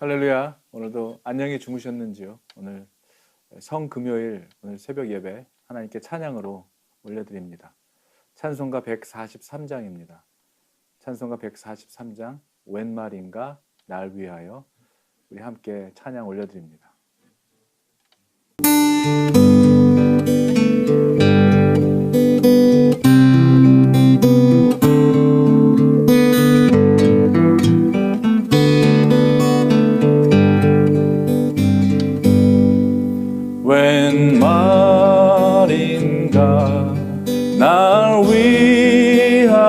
할렐루야. 오늘도 안녕히 주무셨는지요? 오늘 성금요일 오늘 새벽 예배 하나님께 찬양으로 올려드립니다. 찬송가 143장입니다. 찬송가 143장 웬 말인가 날 위하여 우리 함께 찬양 올려드립니다. 웬 말인가 날 위하여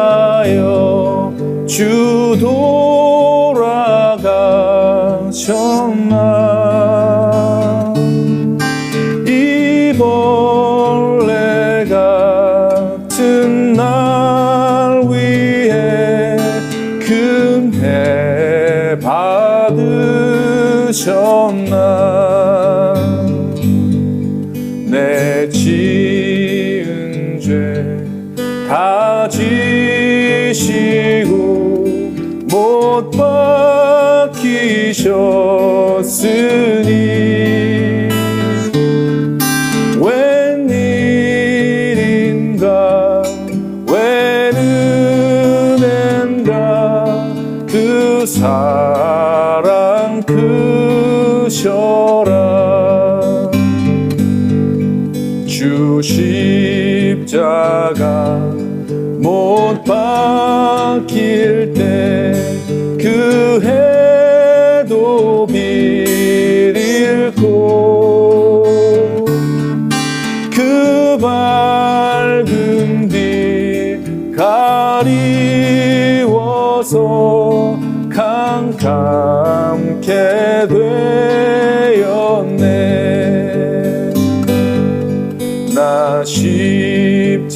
주 돌아가셨나. 이 벌레 같은 날 위해 금해 받으셨나. 내 지은 죄 다 지시고 못 박히셨으니 웬일인가 웬 은혜인가 그 사랑 크셔라. 주 십자가 못 박힐 때 그 해도 빛 잃고 그 밝은 빛 가리워서 캄캄케 되었네. 나 십자가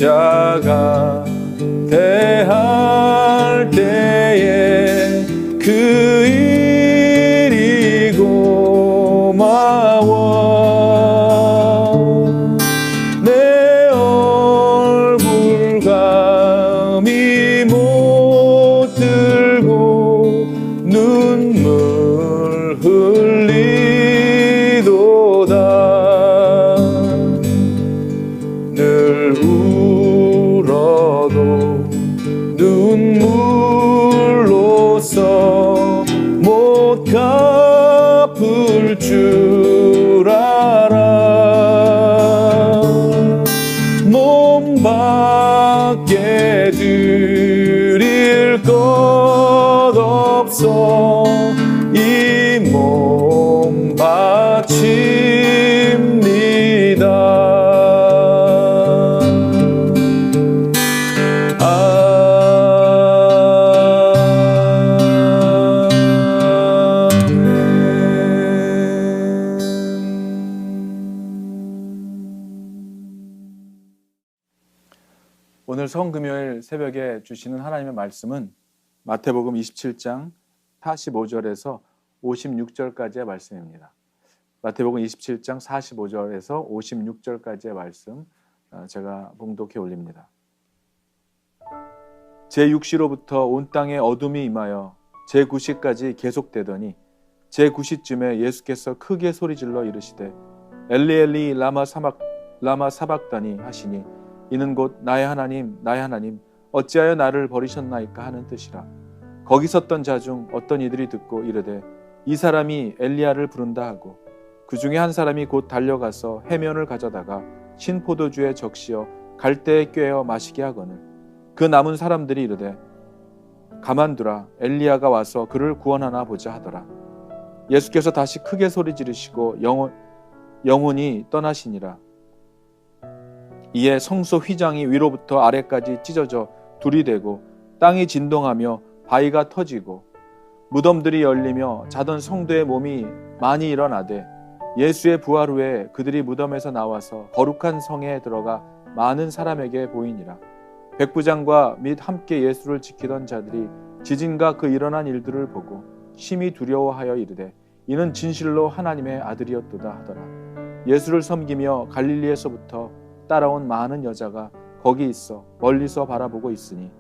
대할 때에 그 일이 고마워. 내 얼굴 감히 못 들고 눈물 흘리도다. 늘 울어도 눈물로써 못 갚을 줄 알아. 몸 밖에 드릴 것 없어 이 몸 바칩니다. 오늘 성금요일 새벽에 주시는 하나님의 말씀은 마태복음 27장 45절에서 56절까지의 말씀입니다. 마태복음 27장 45절에서 56절까지의 말씀 제가 봉독해 올립니다. 제6시로부터 온 땅에 어둠이 임하여 제9시까지 계속되더니 제9시쯤에 예수께서 크게 소리질러 이르시되 엘리 엘리 라마 사박다니 하시니 이는 곧 나의 하나님 나의 하나님 어찌하여 나를 버리셨나이까 하는 뜻이라. 거기 섰던 자 중 어떤 이들이 듣고 이르되 이 사람이 엘리야를 부른다 하고 그 중에 한 사람이 곧 달려가서 해면을 가져다가 신포도주에 적시어 갈대에 꿰어 마시게 하거늘 그 남은 사람들이 이르되 가만두라 엘리야가 와서 그를 구원하나 보자 하더라. 예수께서 다시 크게 소리 지르시고 영혼이 떠나시니라. 이에 성소 휘장이 위로부터 아래까지 찢어져 둘이 되고 땅이 진동하며 바위가 터지고 무덤들이 열리며 자던 성도의 몸이 많이 일어나되 예수의 부활 후에 그들이 무덤에서 나와서 거룩한 성에 들어가 많은 사람에게 보이니라. 백부장과 및 함께 예수를 지키던 자들이 지진과 그 일어난 일들을 보고 심히 두려워하여 이르되 이는 진실로 하나님의 아들이었도다 하더라. 예수를 섬기며 갈릴리에서부터 따라온 많은 여자가 거기 있어 멀리서 바라보고 있으니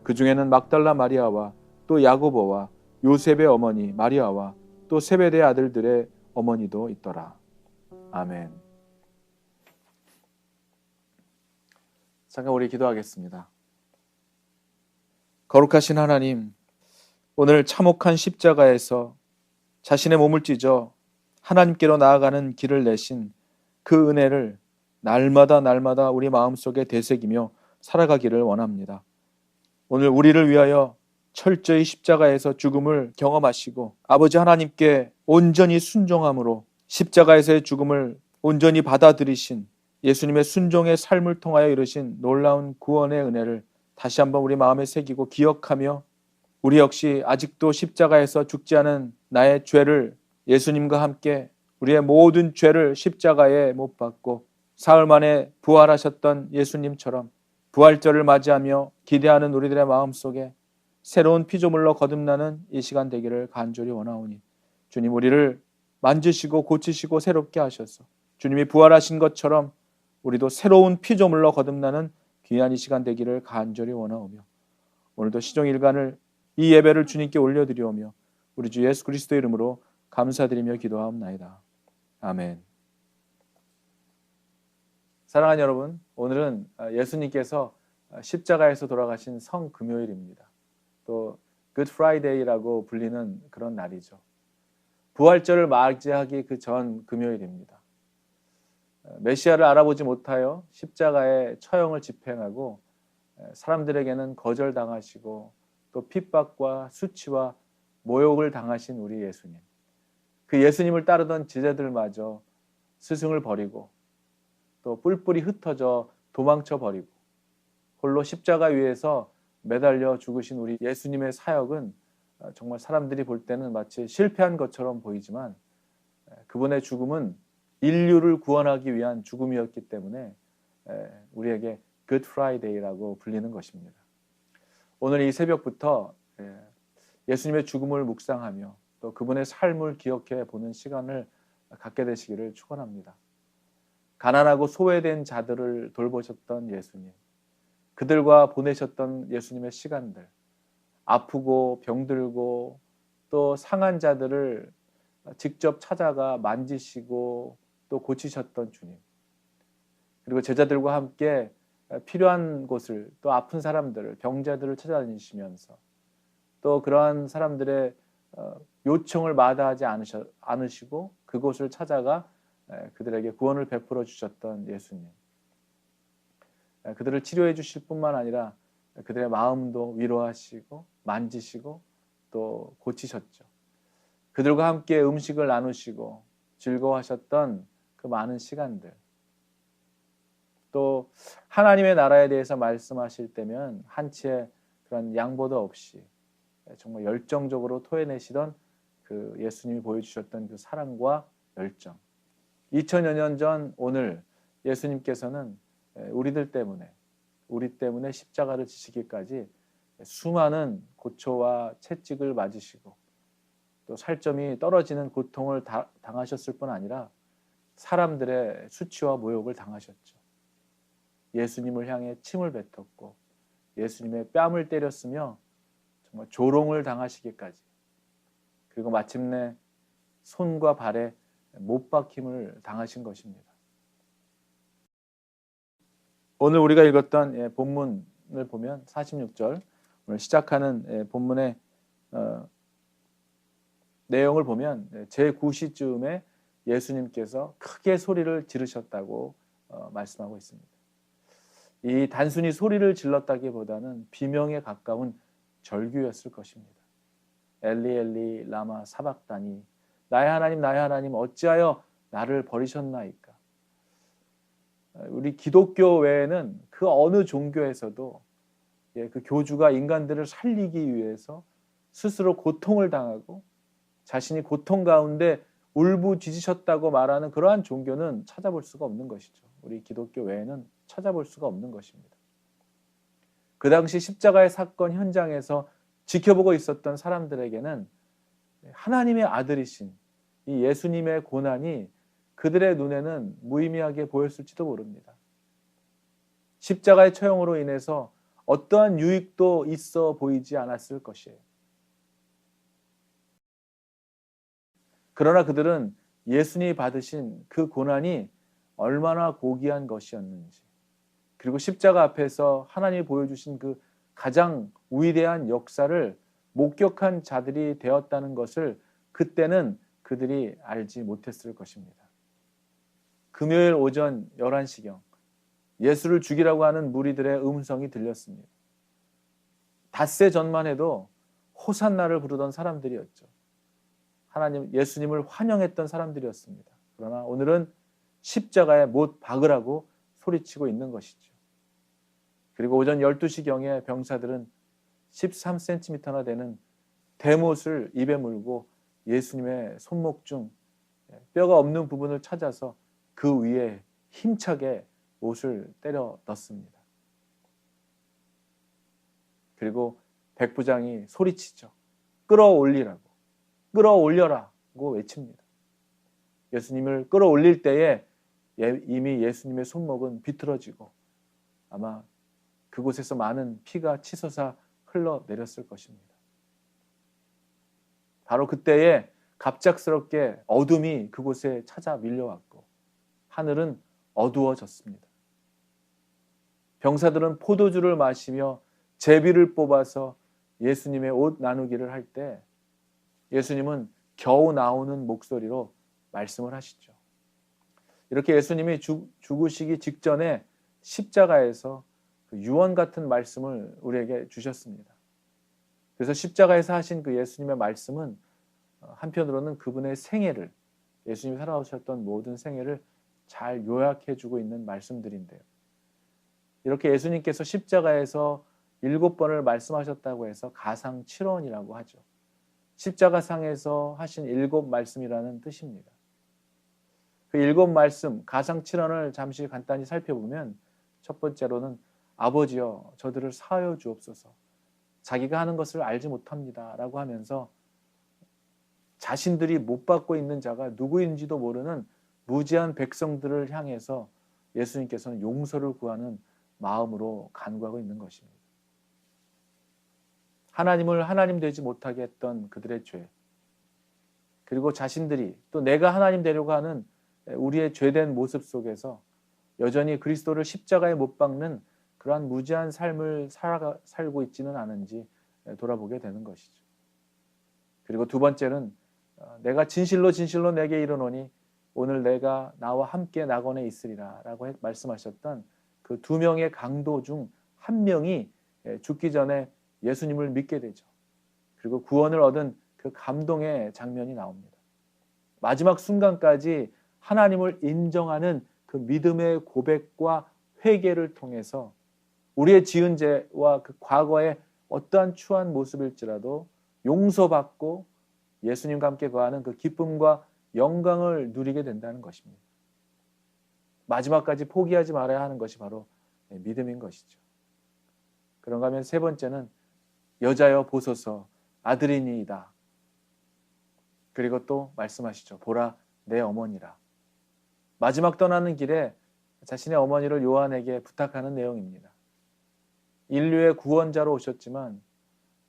그 중에는 막달라 마리아와 또 야고보와 요셉의 어머니 마리아와 또 세베대 아들들의 어머니도 있더라. 아멘. 잠깐 우리 기도하겠습니다. 거룩하신 하나님, 오늘 참혹한 십자가에서 자신의 몸을 찢어 하나님께로 나아가는 길을 내신 그 은혜를 날마다 우리 마음속에 되새기며 살아가기를 원합니다. 오늘 우리를 위하여 철저히 십자가에서 죽음을 경험하시고 아버지 하나님께 온전히 순종함으로 십자가에서의 죽음을 온전히 받아들이신 예수님의 순종의 삶을 통하여 이루신 놀라운 구원의 은혜를 다시 한번 우리 마음에 새기고 기억하며 우리 역시 아직도 십자가에서 죽지 않은 나의 죄를 예수님과 함께 우리의 모든 죄를 십자가에 못 박고 사흘 만에 부활하셨던 예수님처럼 부활절을 맞이하며 기대하는 우리들의 마음속에 새로운 피조물로 거듭나는 이 시간 되기를 간절히 원하오니 주님 우리를 만지시고 고치시고 새롭게 하셔서 주님이 부활하신 것처럼 우리도 새로운 피조물로 거듭나는 귀한 이 시간 되기를 간절히 원하오며 오늘도 시종일관을 이 예배를 주님께 올려드리오며 우리 주 예수 그리스도 이름으로 감사드리며 기도하옵나이다. 아멘. 사랑하는 여러분, 오늘은 예수님께서 십자가에서 돌아가신 성금요일입니다. 또 Good Friday라고 불리는 그런 날이죠. 부활절을 맞이하기 그 전 금요일입니다. 메시아를 알아보지 못하여 십자가의 처형을 집행하고 사람들에게는 거절당하시고 또 핍박과 수치와 모욕을 당하신 우리 예수님. 그 예수님을 따르던 제자들마저 스승을 버리고 또 뿔뿔이 흩어져 도망쳐 버리고 홀로 십자가 위에서 매달려 죽으신 우리 예수님의 사역은 정말 사람들이 볼 때는 마치 실패한 것처럼 보이지만 그분의 죽음은 인류를 구원하기 위한 죽음이었기 때문에 우리에게 Good Friday라고 불리는 것입니다. 오늘 이 새벽부터 예수님의 죽음을 묵상하며 또 그분의 삶을 기억해 보는 시간을 갖게 되시기를 축원합니다. 가난하고 소외된 자들을 돌보셨던 예수님, 그들과 보내셨던 예수님의 시간들, 아프고 병들고 또 상한 자들을 직접 찾아가 만지시고 또 고치셨던 주님, 그리고 제자들과 함께 필요한 곳을 또 아픈 사람들을 병자들을 찾아다니시면서 또 그러한 사람들의 요청을 마다하지 않으시고 그곳을 찾아가 그들에게 구원을 베풀어 주셨던 예수님, 그들을 치료해 주실 뿐만 아니라 그들의 마음도 위로하시고 만지시고 또 고치셨죠. 그들과 함께 음식을 나누시고 즐거워하셨던 그 많은 시간들, 또 하나님의 나라에 대해서 말씀하실 때면 한치의 그런 양보도 없이 정말 열정적으로 토해내시던 그 예수님이 보여주셨던 그 사랑과 열정. 2000여 년 전 오늘 예수님께서는 우리 때문에 십자가를 지시기까지 수많은 고초와 채찍을 맞으시고 또 살점이 떨어지는 고통을 당하셨을 뿐 아니라 사람들의 수치와 모욕을 당하셨죠. 예수님을 향해 침을 뱉었고 예수님의 뺨을 때렸으며 정말 조롱을 당하시기까지, 그리고 마침내 손과 발에 못 박힘을 당하신 것입니다. 오늘 우리가 읽었던 본문을 보면 46절 오늘 시작하는 본문의 내용을 보면 제9시쯤에 예수님께서 크게 소리를 지르셨다고 말씀하고 있습니다. 이 단순히 소리를 질렀다기보다는 비명에 가까운 절규였을 것입니다. 엘리 엘리 라마 사박다니, 나의 하나님 어찌하여 나를 버리셨나이까. 우리 기독교 외에는 그 어느 종교에서도 그 교주가 인간들을 살리기 위해서 스스로 고통을 당하고 자신이 고통 가운데 울부짖으셨다고 말하는 그러한 종교는 찾아볼 수가 없는 것이죠. 우리 기독교 외에는 찾아볼 수가 없는 것입니다. 그 당시 십자가의 사건 현장에서 지켜보고 있었던 사람들에게는 하나님의 아들이신 이 예수님의 고난이 그들의 눈에는 무의미하게 보였을지도 모릅니다. 십자가의 처형으로 인해서 어떠한 유익도 있어 보이지 않았을 것이에요. 그러나 그들은 예수님이 받으신 그 고난이 얼마나 고귀한 것이었는지, 그리고 십자가 앞에서 하나님이 보여주신 그 가장 위대한 역사를 목격한 자들이 되었다는 것을 그때는 그들이 알지 못했을 것입니다. 금요일 오전 11시경 예수를 죽이라고 하는 무리들의 음성이 들렸습니다. 닷새 전만 해도 호산나를 부르던 사람들이었죠. 하나님, 예수님을 환영했던 사람들이었습니다. 그러나 오늘은 십자가에 못 박으라고 소리치고 있는 것이죠. 그리고 오전 12시경에 병사들은 13cm나 되는 대못을 입에 물고 예수님의 손목 중 뼈가 없는 부분을 찾아서 그 위에 힘차게 못을 때려 넣습니다. 그리고 백부장이 소리치죠. 끌어올리라고, 끌어올려라고 외칩니다. 예수님을 끌어올릴 때에 이미 예수님의 손목은 비틀어지고 아마 그곳에서 많은 피가 치솟아 흘러내렸을 것입니다. 바로 그때에 갑작스럽게 어둠이 그곳에 찾아 밀려왔고 하늘은 어두워졌습니다. 병사들은 포도주를 마시며 제비를 뽑아서 예수님의 옷 나누기를 할 때 예수님은 겨우 나오는 목소리로 말씀을 하시죠. 이렇게 예수님이 죽으시기 직전에 십자가에서 그 유언 같은 말씀을 우리에게 주셨습니다. 그래서 십자가에서 하신 그 예수님의 말씀은 한편으로는 그분의 생애를, 예수님이 살아오셨던 모든 생애를 잘 요약해주고 있는 말씀들인데요. 이렇게 예수님께서 십자가에서 7번을 말씀하셨다고 해서 가상 7원이라고 하죠. 십자가상에서 하신 7말씀이라는 뜻입니다. 그 7말씀, 가상 7원을 잠시 간단히 살펴보면 첫 번째로는 아버지여 저들을 사하여 주옵소서, 자기가 하는 것을 알지 못합니다 라고 하면서 자신들이 못 받고 있는 자가 누구인지도 모르는 무지한 백성들을 향해서 예수님께서는 용서를 구하는 마음으로 간구하고 있는 것입니다. 하나님을 하나님 되지 못하게 했던 그들의 죄, 그리고 자신들이 또 내가 하나님 되려고 하는 우리의 죄된 모습 속에서 여전히 그리스도를 십자가에 못 박는 그러한 무지한 삶을 살고 있지는 않은지 돌아보게 되는 것이죠. 그리고 두 번째는 내가 진실로 진실로 내게 이르노니 오늘 내가 나와 함께 낙원에 있으리라 라고 말씀하셨던 그 2명의 강도 중 1명이 죽기 전에 예수님을 믿게 되죠. 그리고 구원을 얻은 그 감동의 장면이 나옵니다. 마지막 순간까지 하나님을 인정하는 그 믿음의 고백과 회개를 통해서 우리의 지은 죄와 그 과거의 어떠한 추한 모습일지라도 용서받고 예수님과 함께 거하는 그 기쁨과 영광을 누리게 된다는 것입니다. 마지막까지 포기하지 말아야 하는 것이 바로 믿음인 것이죠. 그런가 하면 세 번째는 여자여 보소서 아들이니이다. 그리고 또 말씀하시죠. 보라 내 어머니라. 마지막 떠나는 길에 자신의 어머니를 요한에게 부탁하는 내용입니다. 인류의 구원자로 오셨지만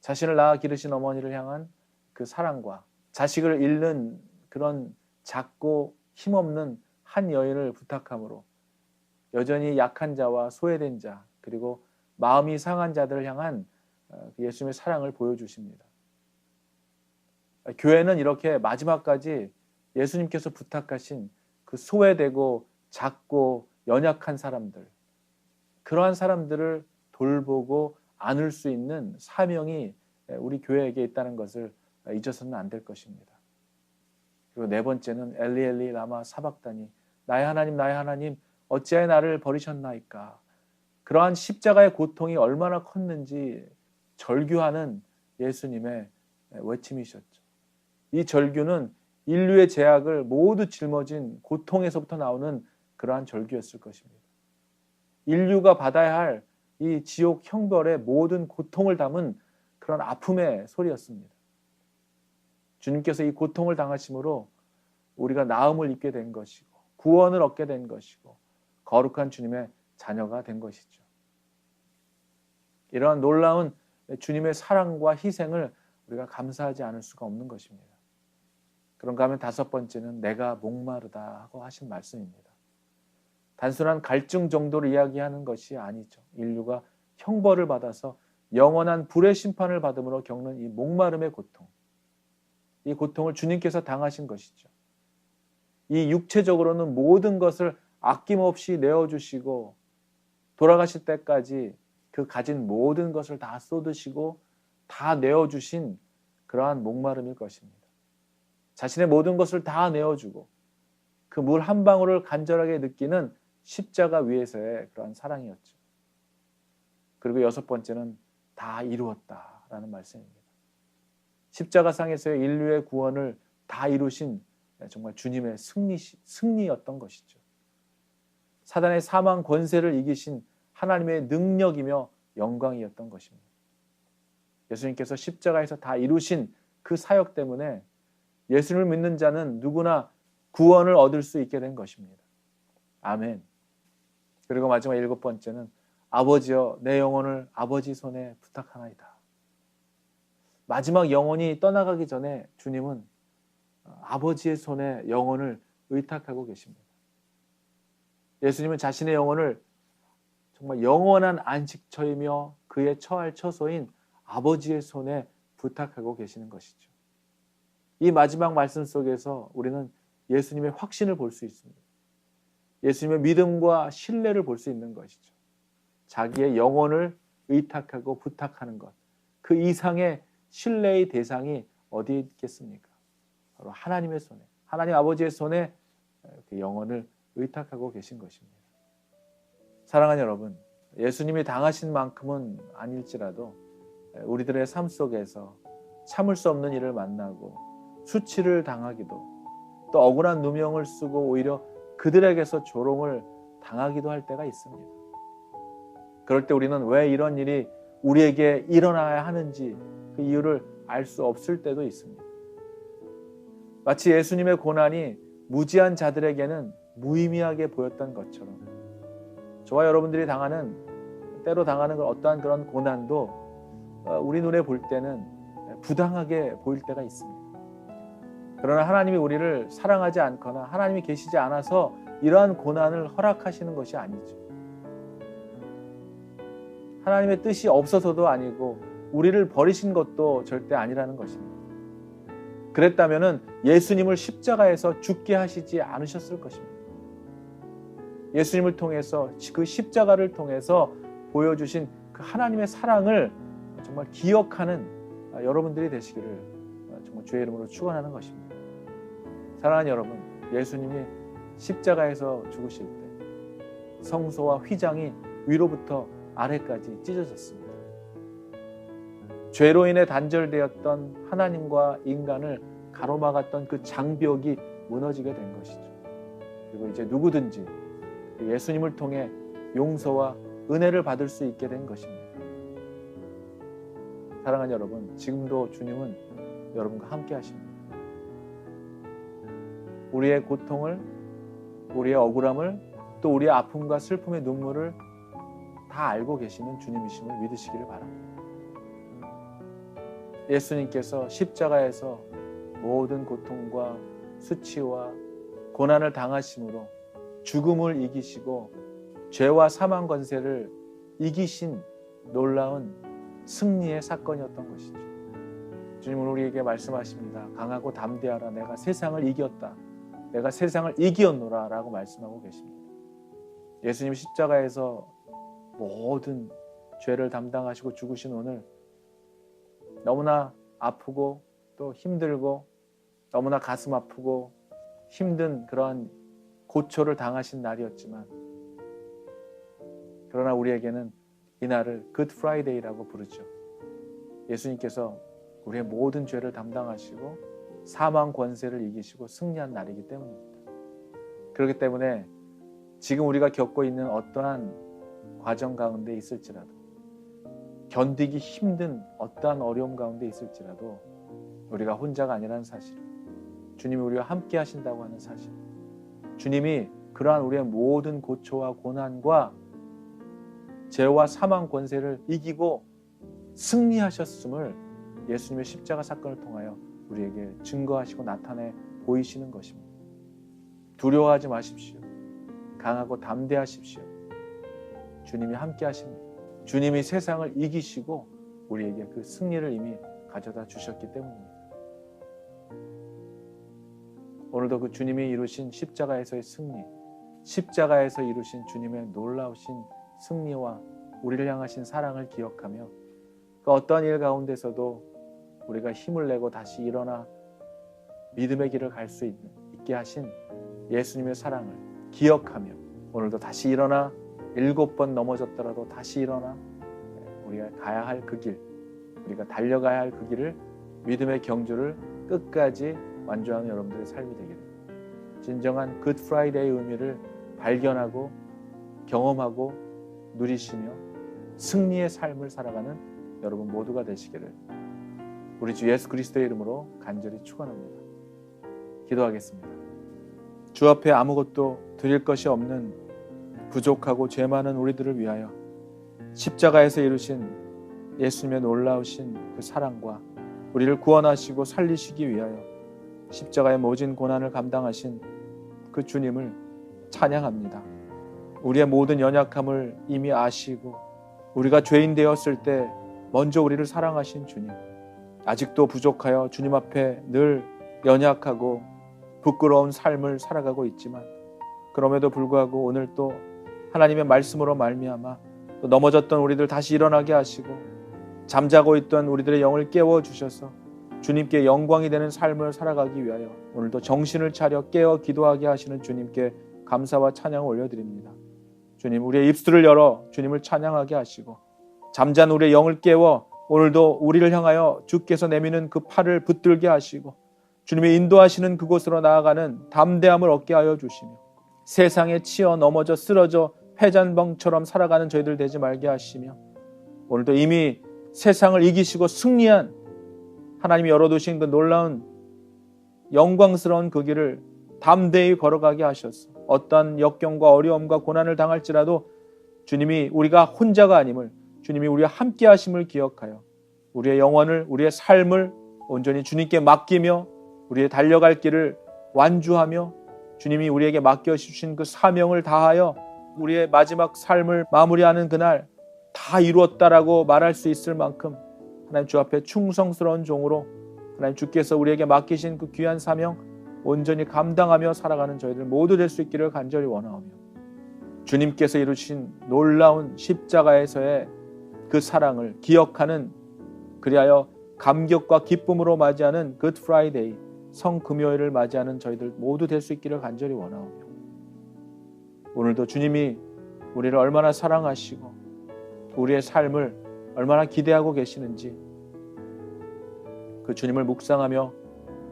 자신을 낳아 기르신 어머니를 향한 그 사랑과 자식을 잃는 그런 작고 힘없는 한 여인을 부탁함으로 여전히 약한 자와 소외된 자 그리고 마음이 상한 자들을 향한 예수님의 사랑을 보여주십니다. 교회는 이렇게 마지막까지 예수님께서 부탁하신 그 소외되고 작고 연약한 사람들, 그러한 사람들을 돌보고 안을 수 있는 사명이 우리 교회에게 있다는 것을 잊어서는 안 될 것입니다. 그리고 네 번째는 엘리 엘리 라마 사박다니, 나의 하나님 어찌하여 나를 버리셨나이까. 그러한 십자가의 고통이 얼마나 컸는지 절규하는 예수님의 외침이셨죠. 이 절규는 인류의 죄악을 모두 짊어진 고통에서부터 나오는 그러한 절규였을 것입니다. 인류가 받아야 할 이 지옥 형벌의 모든 고통을 담은 그런 아픔의 소리였습니다. 주님께서 이 고통을 당하심으로 우리가 나음을 입게 된 것이고 구원을 얻게 된 것이고 거룩한 주님의 자녀가 된 것이죠. 이러한 놀라운 주님의 사랑과 희생을 우리가 감사하지 않을 수가 없는 것입니다. 그런가 하면 다섯 번째는 내가 목마르다 하고 하신 말씀입니다. 단순한 갈증 정도를 이야기하는 것이 아니죠. 인류가 형벌을 받아서 영원한 불의 심판을 받음으로 겪는 이 목마름의 고통, 이 고통을 주님께서 당하신 것이죠. 이 육체적으로는 모든 것을 아낌없이 내어주시고 돌아가실 때까지 그 가진 모든 것을 다 쏟으시고 다 내어주신 그러한 목마름일 것입니다. 자신의 모든 것을 다 내어주고 그 물 한 방울을 간절하게 느끼는 십자가 위에서의 그러한 사랑이었죠. 그리고 여섯 번째는 다 이루었다라는 말씀입니다. 십자가상에서의 인류의 구원을 다 이루신 정말 주님의 승리였던 것이죠. 사단의 사망 권세를 이기신 하나님의 능력이며 영광이었던 것입니다. 예수님께서 십자가에서 다 이루신 그 사역 때문에 예수님을 믿는 자는 누구나 구원을 얻을 수 있게 된 것입니다. 아멘. 그리고 마지막 일곱 번째는 아버지여 내 영혼을 아버지 손에 부탁하나이다. 마지막 영혼이 떠나가기 전에 주님은 아버지의 손에 영혼을 의탁하고 계십니다. 예수님은 자신의 영혼을 정말 영원한 안식처이며 그의 처할 처소인 아버지의 손에 부탁하고 계시는 것이죠. 이 마지막 말씀 속에서 우리는 예수님의 확신을 볼 수 있습니다. 예수님의 믿음과 신뢰를 볼 수 있는 것이죠. 자기의 영혼을 의탁하고 부탁하는 것, 그 이상의 신뢰의 대상이 어디에 있겠습니까? 바로 하나님의 손에, 하나님 아버지의 손에 그 영혼을 의탁하고 계신 것입니다. 사랑하는 여러분, 예수님이 당하신 만큼은 아닐지라도 우리들의 삶 속에서 참을 수 없는 일을 만나고 수치를 당하기도 또 억울한 누명을 쓰고 오히려 그들에게서 조롱을 당하기도 할 때가 있습니다. 그럴 때 우리는 왜 이런 일이 우리에게 일어나야 하는지 그 이유를 알 수 없을 때도 있습니다. 마치 예수님의 고난이 무지한 자들에게는 무의미하게 보였던 것처럼 저와 여러분들이 때로 당하는 어떠한 그런 고난도 우리 눈에 볼 때는 부당하게 보일 때가 있습니다. 그러나 하나님이 우리를 사랑하지 않거나 하나님이 계시지 않아서 이러한 고난을 허락하시는 것이 아니죠. 하나님의 뜻이 없어서도 아니고 우리를 버리신 것도 절대 아니라는 것입니다. 그랬다면 예수님을 십자가에서 죽게 하시지 않으셨을 것입니다. 예수님을 통해서 그 십자가를 통해서 보여주신 그 하나님의 사랑을 정말 기억하는 여러분들이 되시기를 정말 주의 이름으로 축원하는 것입니다. 사랑하는 여러분, 예수님이 십자가에서 죽으실 때 성소와 휘장이 위로부터 아래까지 찢어졌습니다. 죄로 인해 단절되었던 하나님과 인간을 가로막았던 그 장벽이 무너지게 된 것이죠. 그리고 이제 누구든지 예수님을 통해 용서와 은혜를 받을 수 있게 된 것입니다. 사랑하는 여러분, 지금도 주님은 여러분과 함께 하십니다. 우리의 고통을, 우리의 억울함을, 또 우리의 아픔과 슬픔의 눈물을 다 알고 계시는 주님이심을 믿으시기를 바랍니다. 예수님께서 십자가에서 모든 고통과 수치와 고난을 당하심으로 죽음을 이기시고 죄와 사망 권세를 이기신 놀라운 승리의 사건이었던 것이죠. 주님은 우리에게 말씀하십니다. 강하고 담대하라. 내가 세상을 이겼다. 내가 세상을 이기었노라 라고 말씀하고 계십니다. 예수님 십자가에서 모든 죄를 담당하시고 죽으신 오늘 너무나 아프고 또 힘들고 너무나 가슴 아프고 힘든 그러한 고초를 당하신 날이었지만 그러나 우리에게는 이날을 굿 프라이데이라고 부르죠. 예수님께서 우리의 모든 죄를 담당하시고 사망 권세를 이기시고 승리한 날이기 때문입니다. 그렇기 때문에 지금 우리가 겪고 있는 어떠한 과정 가운데 있을지라도 견디기 힘든 어떠한 어려움 가운데 있을지라도 우리가 혼자가 아니라는 사실, 주님이 우리와 함께 하신다고 하는 사실, 주님이 그러한 우리의 모든 고초와 고난과 죄와 사망 권세를 이기고 승리하셨음을 예수님의 십자가 사건을 통하여 우리에게 증거하시고 나타내 보이시는 것입니다. 두려워하지 마십시오. 강하고 담대하십시오. 주님이 함께 하십니다. 주님이 세상을 이기시고 우리에게 그 승리를 이미 가져다 주셨기 때문입니다. 오늘도 그 주님이 이루신 십자가에서의 승리, 십자가에서 이루신 주님의 놀라우신 승리와 우리를 향하신 사랑을 기억하며 그 어떠한 일 가운데서도 우리가 힘을 내고 다시 일어나 믿음의 길을 갈 수 있게 하신 예수님의 사랑을 기억하며 오늘도 다시 일어나 7번 넘어졌더라도 다시 일어나 우리가 가야 할 그 길, 우리가 달려가야 할 그 길을 믿음의 경주를 끝까지 완주하는 여러분들의 삶이 되기를, 진정한 굿 프라이데이의 의미를 발견하고 경험하고 누리시며 승리의 삶을 살아가는 여러분 모두가 되시기를 우리 주 예수 그리스도의 이름으로 간절히 축원합니다. 기도하겠습니다. 주 앞에 아무것도 드릴 것이 없는 부족하고 죄 많은 우리들을 위하여 십자가에서 이루신 예수님의 놀라우신 그 사랑과 우리를 구원하시고 살리시기 위하여 십자가의 모진 고난을 감당하신 그 주님을 찬양합니다. 우리의 모든 연약함을 이미 아시고 우리가 죄인 되었을 때 먼저 우리를 사랑하신 주님, 아직도 부족하여 주님 앞에 늘 연약하고 부끄러운 삶을 살아가고 있지만 그럼에도 불구하고 오늘 또 하나님의 말씀으로 말미암아 또 넘어졌던 우리들 다시 일어나게 하시고 잠자고 있던 우리들의 영을 깨워주셔서 주님께 영광이 되는 삶을 살아가기 위하여 오늘도 정신을 차려 깨어 기도하게 하시는 주님께 감사와 찬양을 올려드립니다. 주님, 우리의 입술을 열어 주님을 찬양하게 하시고 잠잔 우리의 영을 깨워 오늘도 우리를 향하여 주께서 내미는 그 팔을 붙들게 하시고 주님의 인도하시는 그곳으로 나아가는 담대함을 얻게 하여 주시며 세상에 치여 넘어져 쓰러져 패잔벙처럼 살아가는 저희들 되지 말게 하시며 오늘도 이미 세상을 이기시고 승리한 하나님이 열어두신 그 놀라운 영광스러운 그 길을 담대히 걸어가게 하셔서 어떠한 역경과 어려움과 고난을 당할지라도 주님이 우리가 혼자가 아님을, 주님이 우리와 함께 하심을 기억하여 우리의 영혼을, 우리의 삶을 온전히 주님께 맡기며 우리의 달려갈 길을 완주하며 주님이 우리에게 맡겨주신 그 사명을 다하여 우리의 마지막 삶을 마무리하는 그날 다 이루었다라고 말할 수 있을 만큼 하나님 주 앞에 충성스러운 종으로 하나님 주께서 우리에게 맡기신 그 귀한 사명 온전히 감당하며 살아가는 저희들 모두 될 수 있기를 간절히 원하오며 주님께서 이루신 놀라운 십자가에서의 그 사랑을 기억하는, 그리하여 감격과 기쁨으로 맞이하는 굿 프라이데이 성금요일을 맞이하는 저희들 모두 될 수 있기를 간절히 원하오며 오늘도 주님이 우리를 얼마나 사랑하시고 우리의 삶을 얼마나 기대하고 계시는지 그 주님을 묵상하며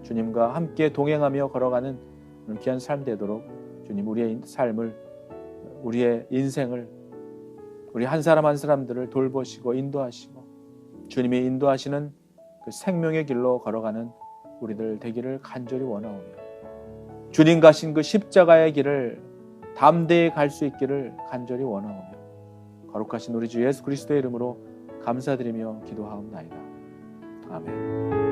주님과 함께 동행하며 걸어가는 귀한 삶 되도록 주님 우리의 삶을, 우리의 인생을, 우리 한 사람 한 사람들을 돌보시고 인도하시고 주님이 인도하시는 그 생명의 길로 걸어가는 우리들 되기를 간절히 원하오며 주님 가신 그 십자가의 길을 담대히 갈 수 있기를 간절히 원하오며 거룩하신 우리 주 예수 그리스도의 이름으로 감사드리며 기도하옵나이다. 아멘.